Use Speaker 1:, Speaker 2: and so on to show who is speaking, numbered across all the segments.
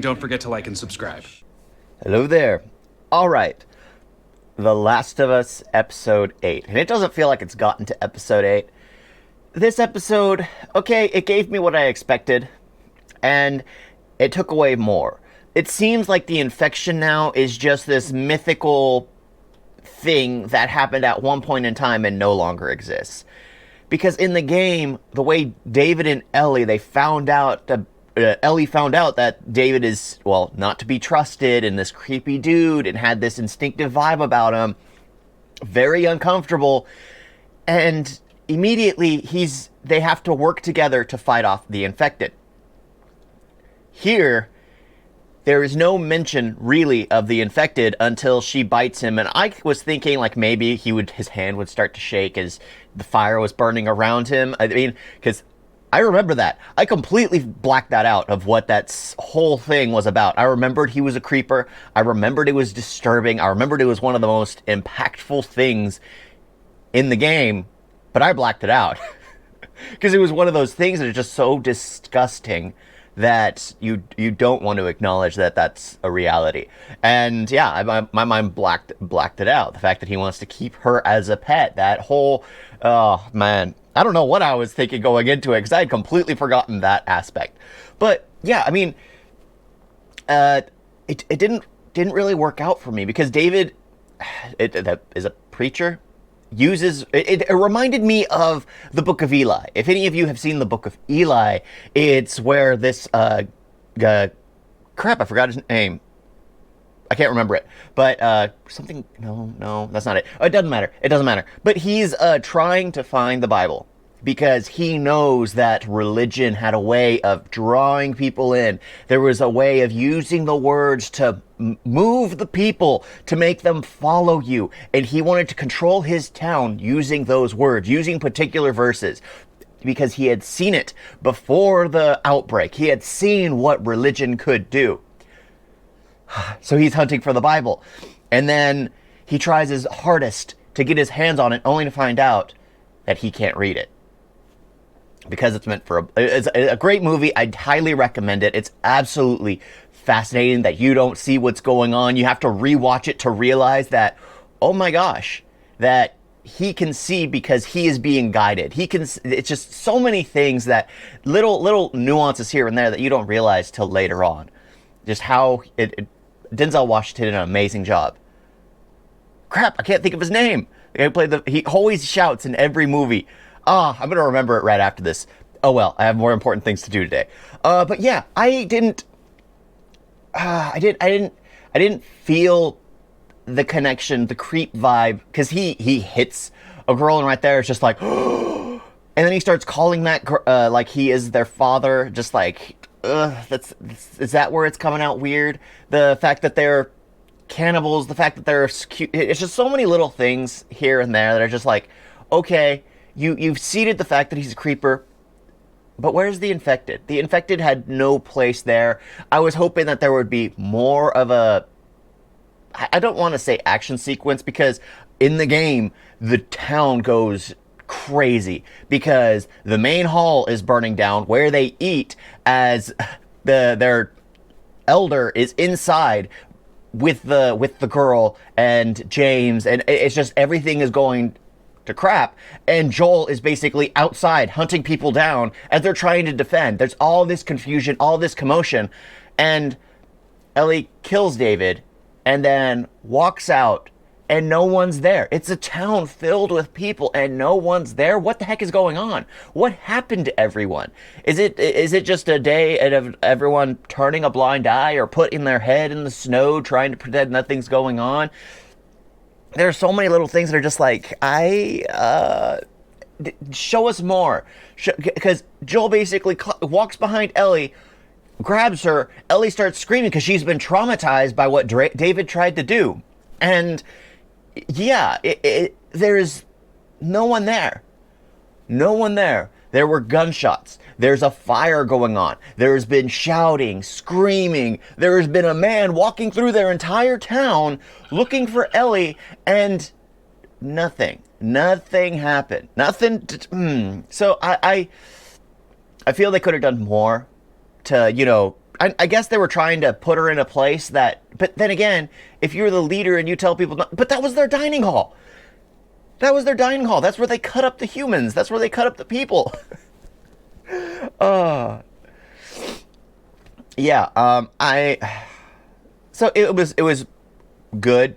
Speaker 1: don't forget to like and subscribe.
Speaker 2: Hello there. All right. The Last of Us, Episode 8. And it doesn't feel like it's gotten to Episode 8. This episode, okay, it gave me what I expected, and it took away more. It seems like the infection now is just this mythical thing that happened at one point in time and no longer exists. Because in the game, the way David and Ellie, they found out that Ellie found out that David is, well, not to be trusted and this creepy dude and had this instinctive vibe about him. Very uncomfortable. And immediately they have to work together to fight off the infected. Here, there is no mention really of the infected until she bites him. And I was thinking like maybe his hand would start to shake as the fire was burning around him. I mean, because I remember that. I completely blacked that out of what that whole thing was about. I remembered he was a creeper. I remembered it was disturbing. I remembered it was one of the most impactful things in the game, but I blacked it out. Because it was one of those things that are just so disgusting that you don't want to acknowledge that that's a reality. And yeah, my mind blacked it out. The fact that he wants to keep her as a pet. That whole, oh man. I don't know what I was thinking going into it because I had completely forgotten that aspect. But yeah, I mean, it didn't really work out for me because David, that is a preacher, uses it reminded me of the Book of Eli. If any of you have seen the Book of Eli, it's where this crap, I forgot his name. I can't remember it, but something. No, that's not it. Oh, it doesn't matter. But he's trying to find the Bible because he knows that religion had a way of drawing people in. There was a way of using the words to move the people, to make them follow you, and he wanted to control his town using those words, using particular verses. Because he had seen it before the outbreak. He had seen what religion could do. So he's hunting for the Bible. And then he tries his hardest to get his hands on it, only to find out that he can't read it. Because it's meant for it's a great movie. I'd highly recommend it. It's absolutely fascinating that you don't see what's going on. You have to rewatch it to realize that, oh my gosh, that he can see because he is being guided. It's just so many things that little nuances here and there that you don't realize till later on. Just how Denzel Washington did an amazing job. Crap, I can't think of his name. The guy he always shouts in every movie. I'm going to remember it right after this. Oh well, I have more important things to do today. But yeah, I didn't feel the connection, the creep vibe, because he hits a girl and right there it's just like, and then he starts calling that like he is their father, just like, is that where it's coming out weird? The fact that they're cannibals, the fact that they're cute, it's just so many little things here and there that are just like, okay, you've seeded the fact that he's a creeper, but where's the infected? The infected had no place there. I was hoping that there would be more of a, I don't want to say action sequence, because in the game, the town goes crazy because the main hall is burning down where they eat, as their elder is inside with the girl and James, and it's just everything is going to crap, and Joel is basically outside hunting people down as they're trying to defend. There's all this confusion, all this commotion, and Ellie kills David and then walks out and no one's there. It's a town filled with people and no one's there. What the heck is going on? What happened to everyone? Is it just a day of everyone turning a blind eye or putting their head in the snow trying to pretend nothing's going on? There are so many little things that are just like, show us more. Because Joel basically walks behind Ellie, grabs her, Ellie starts screaming because she's been traumatized by what David tried to do. And yeah, there's no one there. No one there. There were gunshots. There's a fire going on. There's been shouting, screaming. There has been a man walking through their entire town looking for Ellie, and nothing. Nothing happened. Nothing. So I feel they could have done more to, I guess they were trying to put her in a place that, but then again, if you're the leader and you tell people, but that was their dining hall. That was their dining hall. That's where they cut up the humans. That's where they cut up the people. So it was good.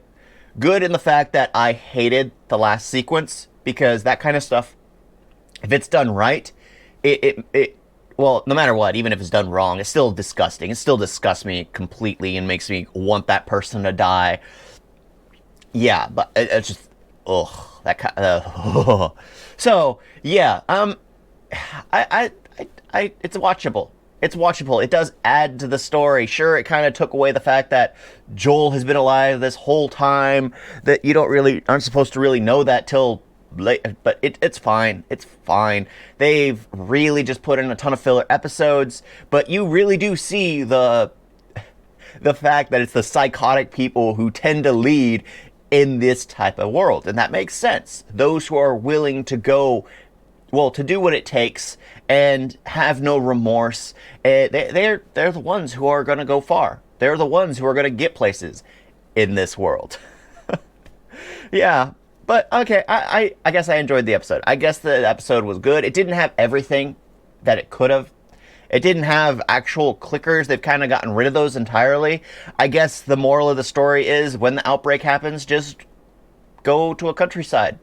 Speaker 2: Good in the fact that I hated the last sequence, because that kind of stuff, if it's done right, well, no matter what, even if it's done wrong, it's still disgusting. It still disgusts me completely and makes me want that person to die. Yeah, but it's just, ugh, that kind of, So, yeah, it's watchable. It's watchable. It does add to the story. Sure, it kind of took away the fact that Joel has been alive this whole time, that you aren't supposed to really know that till late, but it's fine. It's fine. They've really just put in a ton of filler episodes, but you really do see the fact that it's the psychotic people who tend to lead in this type of world, and that makes sense. Those who are willing to go, well, to do what it takes and have no remorse, they're the ones who are going to go far. They're the ones who are going to get places in this world. Yeah, but okay, I guess I enjoyed the episode. I guess the episode was good. It didn't have everything that it could have. It didn't have actual clickers. They've kind of gotten rid of those entirely. I guess the moral of the story is, when the outbreak happens, just go to a countryside.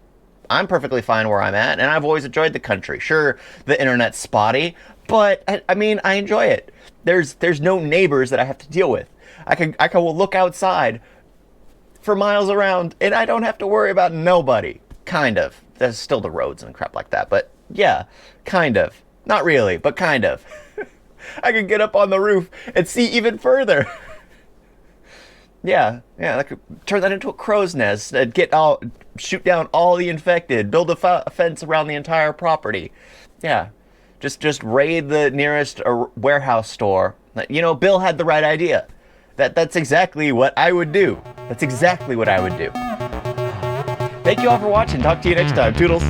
Speaker 2: I'm perfectly fine where I'm at, and I've always enjoyed the country. Sure, the internet's spotty, but I mean, I enjoy it. There's no neighbors that I have to deal with. I can look outside for miles around, and I don't have to worry about nobody. Kind of. There's still the roads and crap like that, but yeah, kind of. Not really, but kind of. I can get up on the roof and see even further. Yeah, I could turn that into a crow's nest and shoot down all the infected, build a fence around the entire property. Yeah, just raid the nearest warehouse store. Bill had the right idea. That's exactly what I would do. That's exactly what I would do. Thank you all for watching. Talk to you next time. Toodles.